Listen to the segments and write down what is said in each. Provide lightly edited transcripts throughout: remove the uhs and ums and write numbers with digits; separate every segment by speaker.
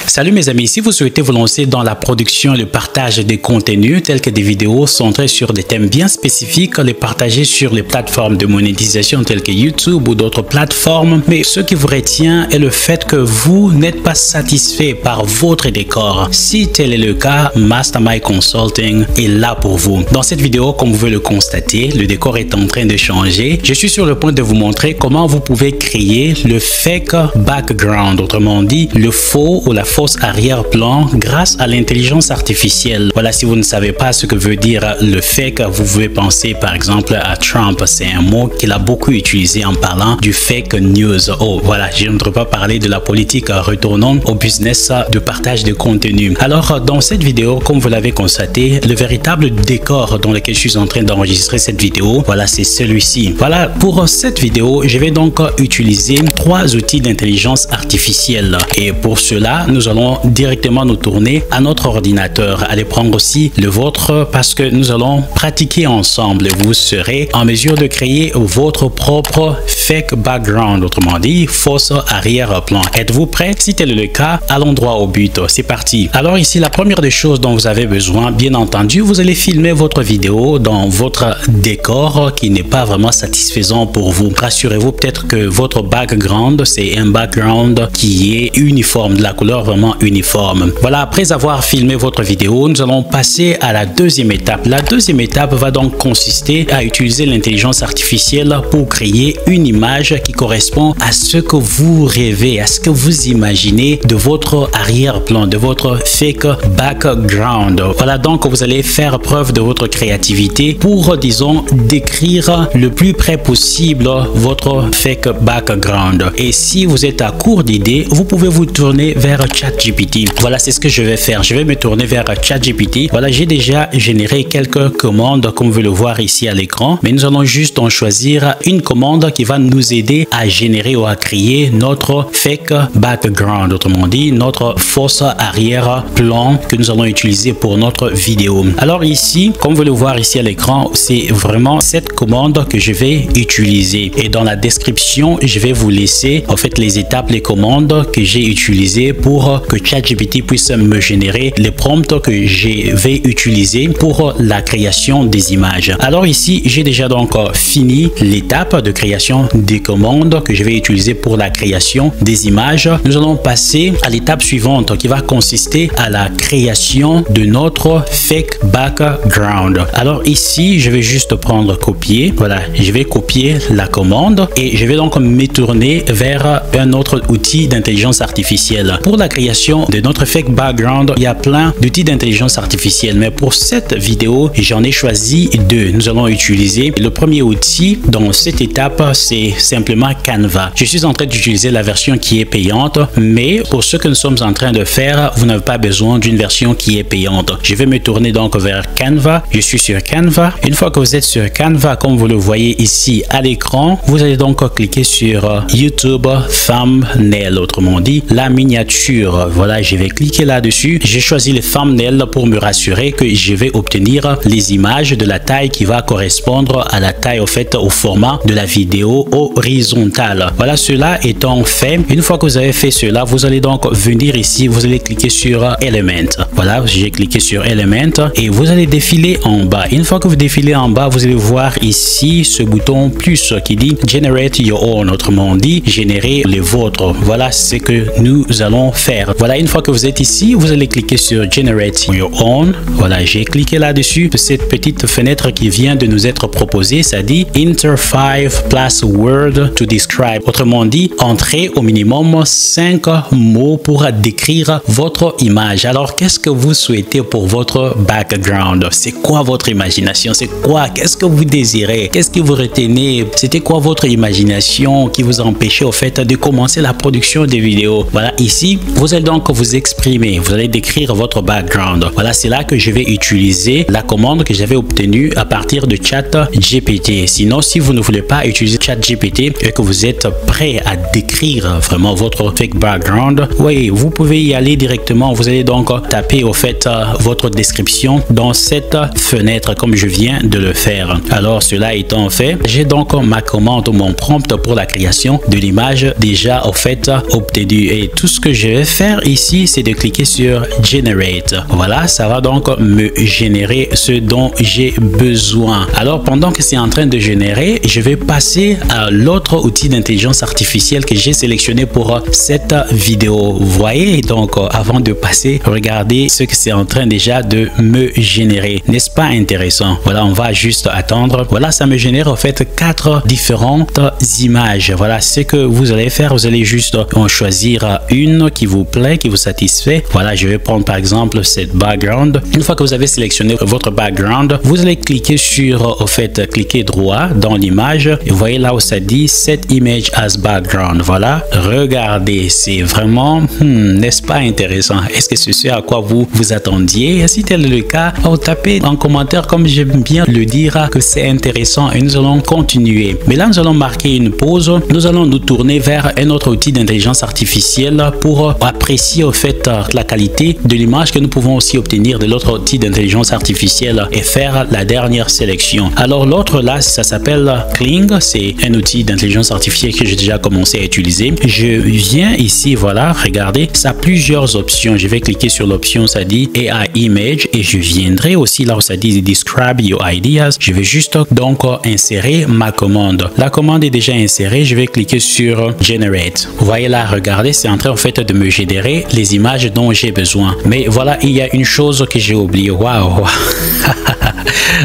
Speaker 1: Salut mes amis, si vous souhaitez vous lancer dans la production et le partage des contenus tels que des vidéos centrées sur des thèmes bien spécifiques, les partager sur les plateformes de monétisation telles que YouTube ou d'autres plateformes, mais ce qui vous retient est le fait que vous n'êtes pas satisfait par votre décor. Si tel est le cas, Mastermind Consulting est là pour vous. Dans cette vidéo, comme vous pouvez le constater, le décor est en train de changer. Je suis sur le point de vous montrer comment vous pouvez créer le fake background, autrement dit, le faux ou la fausse arrière-plan grâce à l'intelligence artificielle. Voilà, si vous ne savez pas ce que veut dire le fake, vous pouvez penser par exemple à Trump. C'est un mot qu'il a beaucoup utilisé en parlant du fake news. Oh, voilà, je ne voudrais pas parler de la politique. Retournons au business de partage de contenu. Alors, dans cette vidéo, comme vous l'avez constaté, le véritable décor dans lequel je suis en train d'enregistrer cette vidéo, voilà, c'est celui-ci. Voilà, pour cette vidéo, je vais donc utiliser 3 outils d'intelligence artificielle. Et pour cela, nous allons directement nous tourner à notre ordinateur. Allez prendre aussi le vôtre parce que nous allons pratiquer ensemble. Vous serez en mesure de créer votre propre fake background, autrement dit, fausse arrière-plan. Êtes-vous prêts? Si tel est le cas, allons droit au but. C'est parti. Alors ici, la première des choses dont vous avez besoin, bien entendu, vous allez filmer votre vidéo dans votre décor qui n'est pas vraiment satisfaisant pour vous. Rassurez-vous peut-être que votre background, c'est un background qui est uniforme, de la couleur vraiment uniforme. Voilà, après avoir filmé votre vidéo, nous allons passer à la deuxième étape. La deuxième étape va donc consister à utiliser l'intelligence artificielle pour créer une image qui correspond à ce que vous rêvez, à ce que vous imaginez de votre arrière-plan, de votre fake background. Voilà, donc vous allez faire preuve de votre créativité pour, disons, décrire le plus près possible votre fake background. Et si vous êtes à court d'idées, vous pouvez vous tourner vers ChatGPT. Voilà, c'est ce que je vais faire. Je vais me tourner vers ChatGPT. Voilà, j'ai déjà généré quelques commandes comme vous pouvez le voir ici à l'écran, mais nous allons juste en choisir une commande qui va nous aider à générer ou à créer notre fake background, autrement dit, notre fausse arrière-plan que nous allons utiliser pour notre vidéo. Alors ici, comme vous le voir ici à l'écran, c'est vraiment cette commande que je vais utiliser. Et dans la description, je vais vous laisser en fait les étapes, les commandes que j'ai utilisées pour que ChatGPT puisse me générer les prompts que je vais utiliser pour la création des images. Alors ici, j'ai déjà donc fini l'étape de création des commandes que je vais utiliser pour la création des images. Nous allons passer à l'étape suivante qui va consister à la création de notre fake background. Alors ici, je vais juste prendre copier. Voilà, je vais copier la commande et je vais donc me tourner vers un autre outil d'intelligence artificielle. Pour la création de notre fake background, il y a plein d'outils d'intelligence artificielle, mais pour cette vidéo, j'en ai choisi 2. Nous allons utiliser le premier outil dans cette étape, c'est simplement Canva. Je suis en train d'utiliser la version qui est payante, mais pour ce que nous sommes en train de faire, vous n'avez pas besoin d'une version qui est payante. Je vais me tourner donc vers Canva. Je suis sur Canva. Une fois que vous êtes sur Canva, comme vous le voyez ici à l'écran, vous allez donc cliquer sur YouTube Thumbnail, autrement dit, la miniature. Voilà, je vais cliquer là-dessus. J'ai choisi le thumbnail pour me rassurer que je vais obtenir les images de la taille qui va correspondre à la taille, au fait, au format de la vidéo horizontale. Voilà, cela étant fait, une fois que vous avez fait cela, vous allez donc venir ici, vous allez cliquer sur Element. Voilà, j'ai cliqué sur Element et vous allez défiler en bas. Une fois que vous défilez en bas, vous allez voir ici ce bouton plus qui dit Generate Your Own, autrement dit, générer les vôtres. Voilà ce que nous allons faire. Voilà, une fois que vous êtes ici, vous allez cliquer sur Generate Your Own. Voilà, j'ai cliqué là-dessus. Cette petite fenêtre qui vient de nous être proposée, ça dit Enter 5 plus word to describe. Autrement dit, entrez au minimum 5 mots pour décrire votre image. Alors, qu'est-ce que vous souhaitez pour votre background? C'est quoi votre imagination? C'est quoi? Qu'est-ce que vous désirez? Qu'est-ce que vous retenez? C'était quoi votre imagination qui vous empêchait au fait de commencer la production des vidéos? Voilà, ici, vous allez donc vous exprimer. Vous allez décrire votre background. Voilà, c'est là que je vais utiliser la commande que j'avais obtenue à partir de ChatGPT. Sinon, si vous ne voulez pas utiliser ChatGPT et que vous êtes prêt à décrire vraiment votre fake background, oui, vous pouvez y aller directement. Vous allez donc taper au fait votre description dans cette fenêtre comme je viens de le faire. Alors, cela étant fait, j'ai donc ma commande, mon prompt pour la création de de l'image déjà au fait obtenue. Et tout ce que je vais faire ici, c'est de cliquer sur Generate. Voilà, ça va donc me générer ce dont j'ai besoin. Alors pendant que c'est en train de générer, je vais passer à l'autre outil d'intelligence artificielle que j'ai sélectionné pour cette vidéo. Vous voyez, donc avant de passer, regardez ce que c'est en train déjà de me générer. N'est-ce pas intéressant? Voilà, on va juste attendre. Voilà, ça me génère en fait 4 différentes images. Voilà, ce que vous allez faire, vous allez juste en choisir une qui vous plaît, qui vous satisfait. Voilà, je vais prendre par exemple cette background. Une fois que vous avez sélectionné votre background, vous allez cliquer sur, au fait, cliquer droit dans l'image et vous voyez là où ça dit Set Image as Background. Voilà, regardez, c'est vraiment, n'est-ce pas intéressant? Est-ce que c'est ce à quoi vous vous attendiez? Et si tel est le cas, tapez en commentaire, comme j'aime bien le dire, que c'est intéressant et nous allons continuer. Mais là, nous allons marquer une pause. Nous allons nous tourner vers un autre outil d'intelligence artificielle pour apprécier au fait la qualité de l'image que nous pouvons aussi obtenir de l'autre outil d'intelligence artificielle et faire la dernière sélection. Alors l'autre là, ça s'appelle Kling. C'est un outil d'intelligence artificielle que j'ai déjà commencé à utiliser. Je viens ici, voilà, regardez, ça a plusieurs options. Je vais cliquer sur l'option, ça dit AI Image et je viendrai aussi là où ça dit Describe your ideas. Je vais juste donc insérer ma commande. La commande est déjà insérée. Je vais cliquer sur Generate. Vous voyez là, regardez, c'est en train en fait de me générer les images dont j'ai besoin. Mais voilà, il y a une chose que j'ai oublié. Waouh!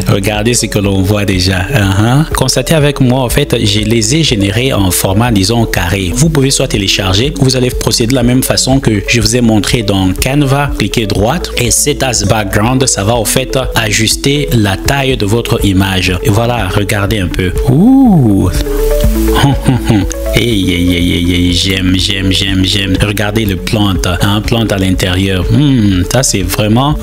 Speaker 1: Regardez ce que l'on voit déjà. Constatez avec moi, en fait, je les ai générés en format, disons, carré. Vous pouvez soit télécharger, vous allez procéder de la même façon que je vous ai montré dans Canva. Cliquez droite et Set as Background, ça va en fait ajuster la taille de votre image. Et voilà, regardez un peu. Ouh! J'aime. Regardez le plante, plante à l'intérieur. Ça c'est vraiment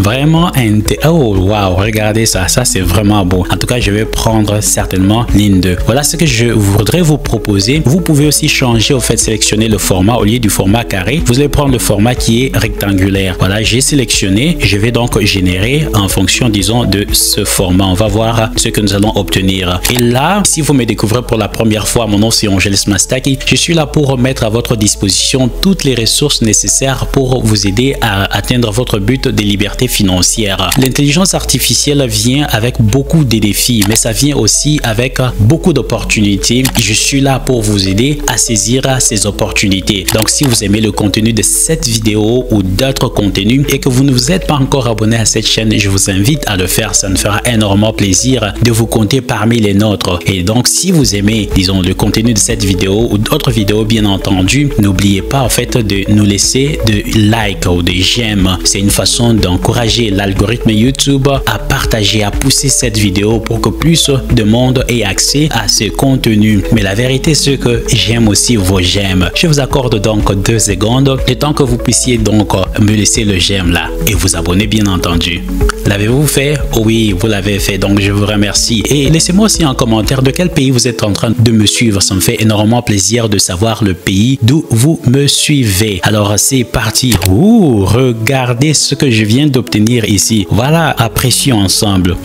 Speaker 1: oh wow, regardez ça c'est vraiment beau. En tout cas, je vais prendre certainement ligne 2. Voilà ce que je voudrais vous proposer. Vous pouvez aussi changer, au fait, sélectionner le format au lieu du format carré. Vous allez prendre le format qui est rectangulaire. Voilà, j'ai sélectionné. Je vais donc générer en fonction, disons, de ce format. On va voir ce que nous allons obtenir. Et là, si vous me découvrez pour la première fois, mon nom c'est Angeles Mastaki. Je suis là pour mettre à votre disposition toutes les ressources nécessaires pour vous aider à atteindre votre but de liberté financière. L'intelligence artificielle vient avec beaucoup de défis, mais ça vient aussi avec beaucoup d'opportunités. Je suis là pour vous aider à saisir ces opportunités. Donc, si vous aimez le contenu de cette vidéo ou d'autres contenus et que vous ne vous êtes pas encore abonné à cette chaîne, je vous invite à le faire. Ça me fera énormément plaisir de vous compter parmi les nôtres. Et donc, si vous aimez, disons, le contenu de cette vidéo ou d'autres vidéos, bien entendu, n'oubliez pas en fait de nous laisser de like ou de j'aime. C'est une façon d'encourager l'algorithme YouTube à partager, à pousser cette vidéo pour que plus de monde ait accès à ce contenu. Mais la vérité, c'est que j'aime aussi vos j'aime. Je vous accorde donc 2 secondes, le temps que vous puissiez donc me laisser le j'aime là et vous abonner, bien entendu. L'avez-vous fait? Oui, vous l'avez fait, donc je vous remercie. Et laissez-moi aussi en commentaire de quel pays vous êtes en train de me suivre. Ça me fait énormément plaisir de savoir le pays d'où vous me suivez. Alors c'est parti. Ouh, regardez ce que je viens d'obtenir ici. Voilà, apprécions ensemble.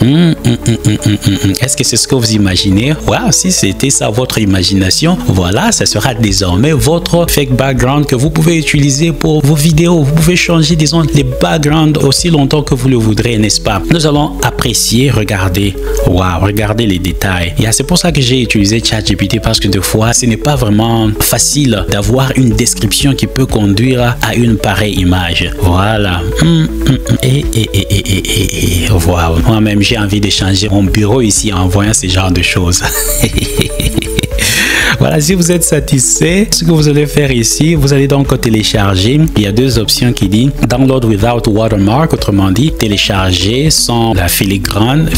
Speaker 1: Est-ce que c'est ce que vous imaginez? Wow, si c'était ça votre imagination, voilà, ça sera désormais votre fake background que vous pouvez utiliser pour vos vidéos. Vous pouvez changer, disons, les backgrounds aussi longtemps que vous le voudrez, n'est-ce pas? Nous allons apprécier, regardez. Wow, regardez les détails. Et c'est pour ça que j'ai utilisé ChatGPT, parce que des fois, ce n'est pas vraiment facile d'avoir une description qui peut conduire à une pareille image. Voilà. Wow. Moi-même, j'ai envie de changer mon bureau ici en voyant ce genre de choses. Voilà, si vous êtes satisfait, ce que vous allez faire ici, vous allez donc télécharger. Il y a 2 options qui disent Download without watermark, autrement dit, télécharger sans la filigrane,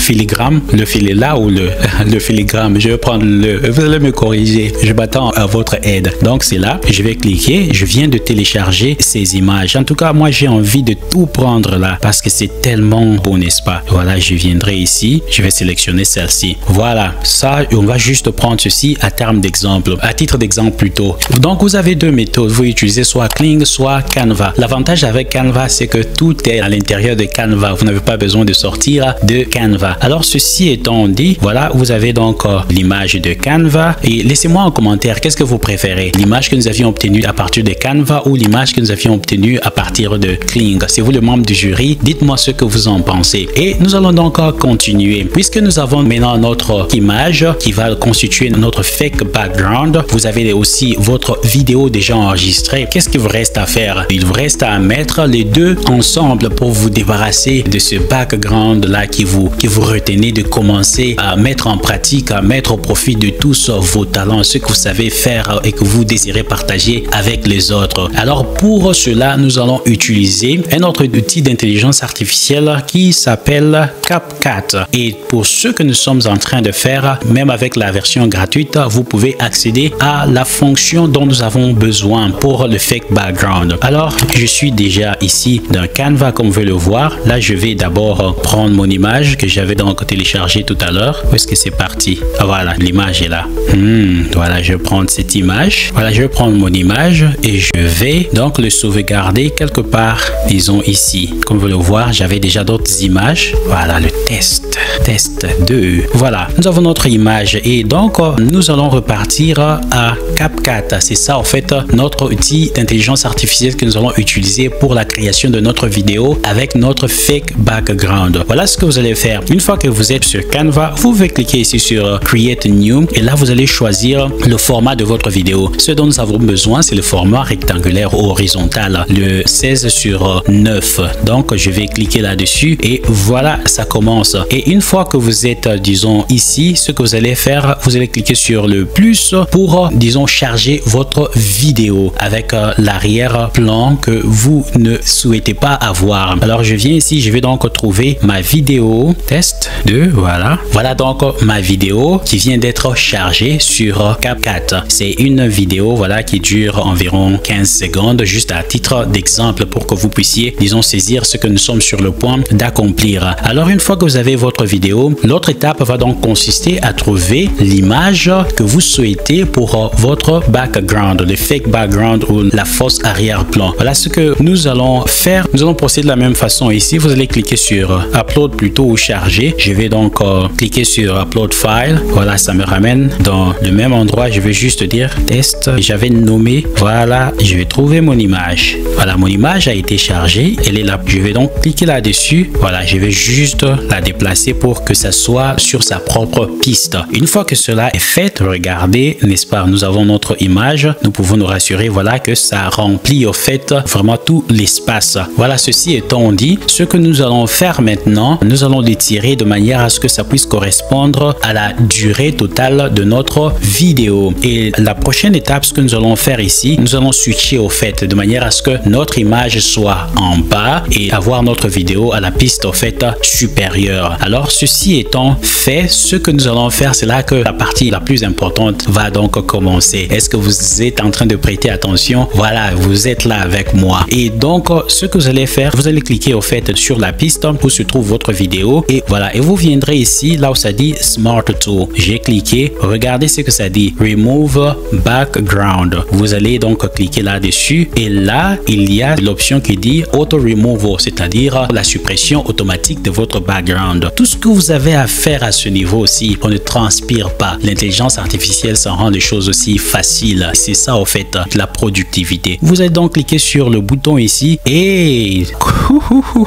Speaker 1: le filet là ou le filigrane. Je vais prendre vous allez me corriger. Je m'attends à votre aide. Donc c'est là, je vais cliquer. Je viens de télécharger ces images. En tout cas, moi j'ai envie de tout prendre là parce que c'est tellement beau, n'est-ce pas? Voilà, je viendrai ici. Je vais sélectionner celle-ci. Voilà, ça, on va juste prendre ceci à terme d'exemple. exemple, à titre d'exemple plutôt. Donc vous avez deux méthodes, vous utilisez soit Kling, soit Canva. L'avantage avec Canva, c'est que tout est à l'intérieur de Canva, vous n'avez pas besoin de sortir de Canva. Alors ceci étant dit, voilà, vous avez donc l'image de Canva et laissez-moi en commentaire qu'est-ce que vous préférez, l'image que nous avions obtenue à partir de Canva ou l'image que nous avions obtenue à partir de Kling. C'est vous le membre du jury, dites-moi ce que vous en pensez. Et nous allons donc continuer. Puisque nous avons maintenant notre image qui va constituer notre fake background, vous avez aussi votre vidéo déjà enregistrée. Qu'est-ce qu'il vous reste à faire? Il vous reste à mettre les deux ensemble pour vous débarrasser de ce background là qui vous retenez, de commencer à mettre en pratique, à mettre au profit de tous vos talents, ce que vous savez faire et que vous désirez partager avec les autres. Alors pour cela, nous allons utiliser un autre outil d'intelligence artificielle qui s'appelle CapCut. Et pour ce que nous sommes en train de faire, même avec la version gratuite, vous pouvez accéder à la fonction dont nous avons besoin pour le fake background. Alors, je suis déjà ici dans Canva comme vous pouvez le voir. Là, je vais d'abord prendre mon image que j'avais donc téléchargée tout à l'heure. Où est-ce que c'est parti? Ah, voilà, l'image est là. Voilà, je vais prendre cette image. Voilà, je vais prendre mon image et je vais donc le sauvegarder quelque part, disons ici. Comme vous le voyez, j'avais déjà d'autres images. Voilà, le test 2. Voilà, nous avons notre image et donc nous allons repartir à CapCut. C'est ça en fait notre outil d'intelligence artificielle que nous allons utiliser pour la création de notre vidéo avec notre fake background. Voilà ce que vous allez faire. Une fois que vous êtes sur Canva, vous pouvez cliquer ici sur Create New et là vous allez choisir le format de votre vidéo. Ce dont nous avons besoin, c'est le format rectangulaire ou horizontal, le 16:9. Donc je vais cliquer là-dessus et voilà, ça commence. Et une fois que vous êtes, disons ici, ce que vous allez faire, vous allez cliquer sur le plus pour, disons, charger votre vidéo avec l'arrière-plan que vous ne souhaitez pas avoir. Alors je viens ici, je vais donc trouver ma vidéo test 2. Voilà donc ma vidéo qui vient d'être chargée sur CapCut. C'est une vidéo, voilà, qui dure environ 15 secondes, juste à titre d'exemple pour que vous puissiez, disons, saisir ce que nous sommes sur le point d'accomplir. Alors une fois que vous avez votre vidéo, l'autre étape va donc consister à trouver l'image que vous souhaitez pour votre background, le fake background ou la fausse arrière-plan. Voilà ce que nous allons faire. Nous allons procéder de la même façon. Ici, vous allez cliquer sur Upload plutôt ou charger. Je vais donc cliquer sur Upload File. Voilà, ça me ramène dans le même endroit. Je vais juste dire test. J'avais nommé. Voilà, je vais trouver mon image. Voilà, mon image a été chargée. Elle est là. Je vais donc cliquer là-dessus. Voilà, je vais juste la déplacer pour que ça soit sur sa propre piste. Une fois que cela est fait, regardez, n'est-ce pas, nous avons notre image. Nous pouvons nous rassurer, voilà, que ça remplit au fait vraiment tout l'espace. Voilà, ceci étant dit, ce que nous allons faire maintenant, nous allons l'étirer de manière à ce que ça puisse correspondre à la durée totale de notre vidéo. Et la prochaine étape, ce que nous allons faire ici, nous allons switcher au fait de manière à ce que notre image soit en bas et avoir notre vidéo à la piste au fait supérieure. Alors ceci étant fait, ce que nous allons faire, c'est là que la partie la plus importante va donc commencer. Est-ce que vous êtes en train de prêter attention? Voilà, vous êtes là avec moi. Et donc ce que vous allez faire, vous allez cliquer au fait sur la piste où se trouve votre vidéo et voilà, et vous viendrez ici là où ça dit Smart Tool. J'ai cliqué, regardez ce que ça dit, Remove Background. Vous allez donc cliquer là-dessus et là il y a l'option qui dit Auto Removal, c'est-à-dire la suppression automatique de votre background. Tout ce que vous avez à faire à ce niveau aussi, on ne transpire pas. L'intelligence artificielle s'en rend des choses aussi faciles. C'est ça au fait la productivité. Vous allez donc cliquer sur le bouton ici et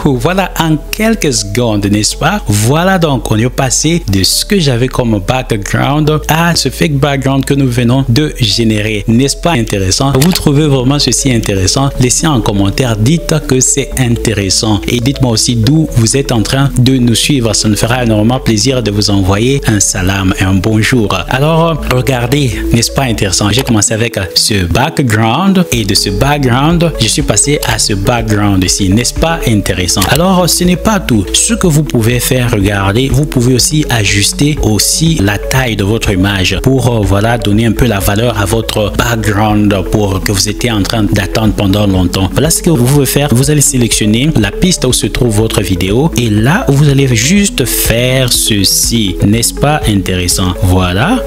Speaker 1: voilà, en quelques secondes, n'est-ce pas? Voilà, donc on est passé de ce que j'avais comme background à ce fake background que nous venons de générer. N'est-ce pas intéressant? Vous trouvez vraiment ceci intéressant? Laissez en commentaire, dites que c'est intéressant et dites-moi aussi d'où vous êtes en train de nous suivre. Ça nous fera énormément plaisir de vous envoyer un salam et un bonjour. Alors regardez, n'est-ce pas intéressant? J'ai commencé avec ce background et de ce background je suis passé à ce background ici. N'est-ce pas intéressant? Alors ce n'est pas tout. Ce que vous pouvez faire, regardez, vous pouvez aussi ajuster aussi la taille de votre image pour voilà, donner un peu la valeur à votre background pour que vous étiez en train d'attendre pendant longtemps. Voilà ce que vous pouvez faire. Vous allez sélectionner la piste où se trouve votre vidéo et là vous allez juste faire ceci. N'est-ce pas intéressant? Voilà.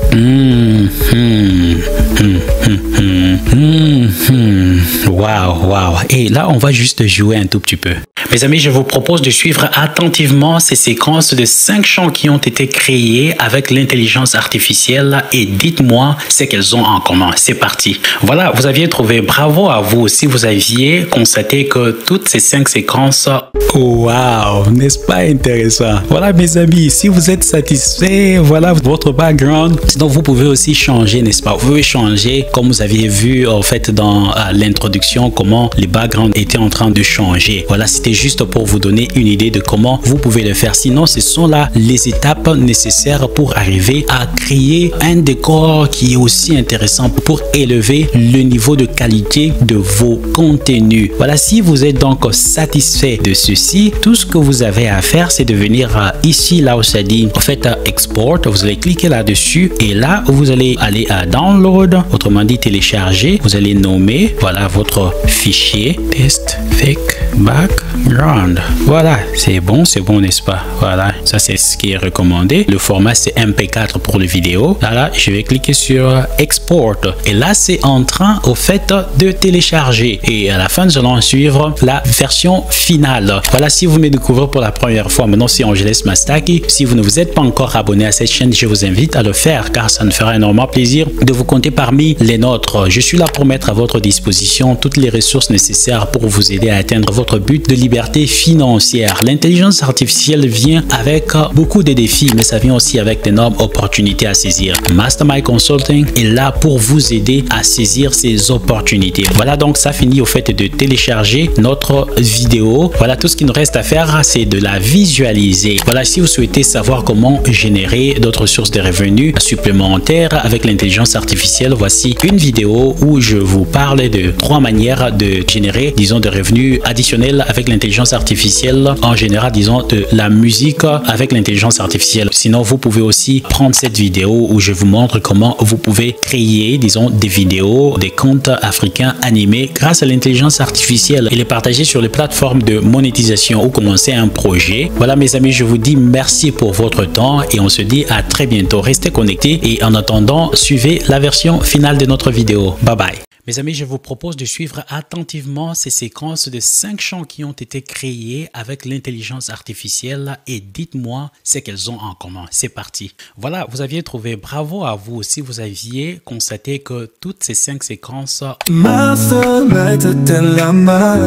Speaker 1: Wow. Et là, on va juste jouer un tout petit peu. Mes amis, je vous propose de suivre attentivement ces séquences de 5 chants qui ont été créés avec l'intelligence artificielle et dites-moi ce qu'elles ont en commun. C'est parti. Voilà, vous aviez trouvé. Bravo à vous si vous aviez constaté que toutes ces 5 séquences... Wow, n'est-ce pas intéressant? Voilà, mes amis, si vous êtes satisfait, voilà votre background. Sinon, vous pouvez aussi changer, n'est-ce pas? Vous pouvez changer, comme vous aviez vu en fait dans l'introduction, comment les backgrounds étaient en train de changer. Voilà, c'était juste pour vous donner une idée de comment vous pouvez le faire. Sinon, ce sont là les étapes nécessaires pour arriver à créer un décor qui est aussi intéressant pour élever le niveau de qualité de vos contenus. Voilà, si vous êtes donc satisfait de ceci, tout ce que vous avez à faire, c'est de venir ici, là où ça dit en fait export. Vous allez cliquer là-dessus et là, vous allez aller à download, autrement dit télécharger. Vous allez nommer, voilà, votre fichier test fake background. Voilà, c'est bon, n'est-ce pas? Voilà, ça c'est ce qui est recommandé. Le format c'est MP4 pour le vidéo. Là, je vais cliquer sur export et là c'est en train au fait de télécharger et à la fin nous allons suivre la version finale. Voilà, si vous me découvrez pour la première fois, maintenant c'est Angeles Mastaki. Si vous ne vous êtes pas encore abonné à cette chaîne, je vous invite à le faire car ça nous fera énormément plaisir de vous compter parmi les nôtres. Je suis là pour mettre à votre disposition toutes les ressources nécessaires pour vous aider à atteindre votre but de liberté financière. L'intelligence artificielle vient avec beaucoup de défis, mais ça vient aussi avec d'énormes opportunités à saisir. Mastermind Consulting est là pour vous aider à saisir ces opportunités. Voilà, donc ça finit au fait de télécharger notre vidéo. Voilà, tout ce qu'il nous reste à faire, c'est de la visualiser. Voilà, si vous souhaitez savoir comment générer d'autres sources de revenus supplémentaires avec l'intelligence artificielle, voici une vidéo où je vous parle de 3 manières de générer, disons, de revenus additionnels avec l'intelligence artificielle. En général, disons, de la musique avec l'intelligence artificielle. Sinon, vous pouvez aussi prendre cette vidéo où je vous montre comment vous pouvez créer, disons, des vidéos, des contes africains animés grâce à l'intelligence artificielle et les partager sur les plateformes de monétisation ou commencer un projet. Voilà, mes amis, je vous dis merci pour votre temps et on se dit à très bientôt. Restez connectés et en attendant, suivez la version finale de notre vidéo. Bye bye. Mes amis, je vous propose de suivre attentivement ces séquences de 5 chants qui ont été créés avec l'intelligence artificielle et dites-moi ce qu'elles ont en commun. C'est parti. Voilà, vous aviez trouvé. Bravo à vous si vous aviez constaté que toutes ces 5 séquences...
Speaker 2: Ma fenêtre telle la mer,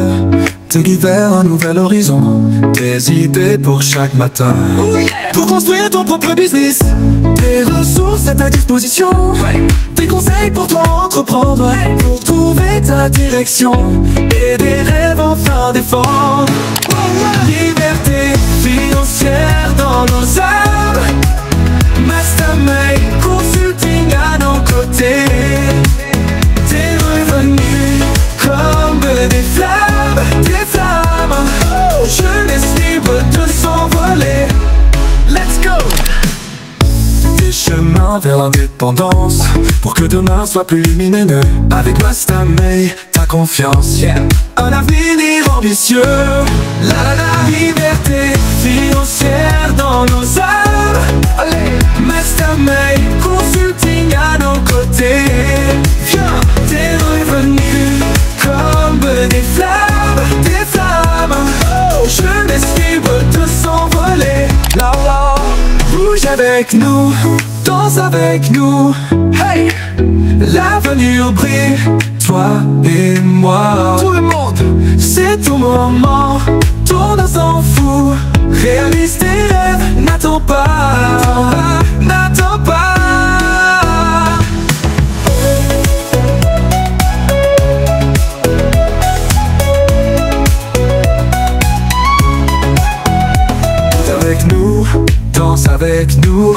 Speaker 2: te guide vers un nouvel horizon. Des idées pour chaque matin. Pour construire ton propre business. Des ressources à ta disposition. Des conseils pour toi entreprendre. Pour trouver ta direction et des rêves enfin défendre. Liberté financière dans nos âmes. Mastermind Consulting à nos côtés. Tes revenus comme des flammes, des flammes. Jeunesse libre de s'envoler. Let's go! Des chemins vers l'indépendance pour que demain soit plus lumineux. Avec Mastermind, ta confiance, un avenir ambitieux. La liberté financière dans nos âmes. Mastermind Consulting à nos côtés. Viens, tes revenus comme des flammes, des flammes. Jeunesse libre de s'envoler. La la. Bouge avec nous, danse avec nous. Hey, l'avenir brille, toi et moi. Tout le monde, c'est ton moment, ton instant fou. Réalise tes rêves, n'attends pas, n'attends pas. Avec nous, danse avec nous.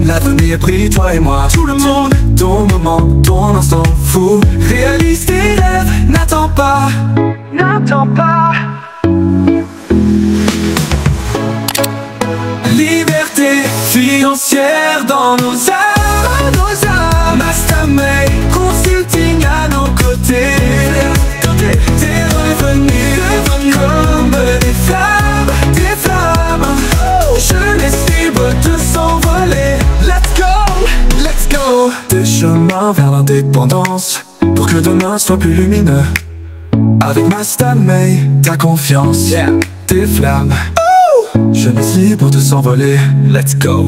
Speaker 2: L'avenir brille, toi et moi. Tout le monde, ton moment, ton instant fou. Réalise tes rêves, n'attends pas, n'attends pas. Liberté financière dans nos âmes, nos âmes. Mastermind Consulting à nos côtés. Tes revenus comme des flammes, des flammes. Jeunesse libre de s'envoler. Let's go, let's go. Des chemins indépendance pour que demain soit plus lumineux. Avec ma Stanmay, ta confiance, tes flammes, jeunesse libre de s'envoler, let's go.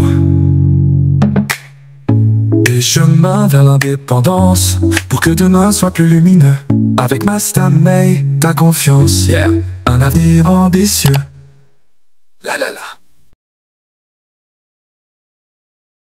Speaker 2: Et chemin vers l'indépendance pour que demain soit plus lumineux. Avec ma Stanmay, ta confiance, un avenir ambitieux. La la la.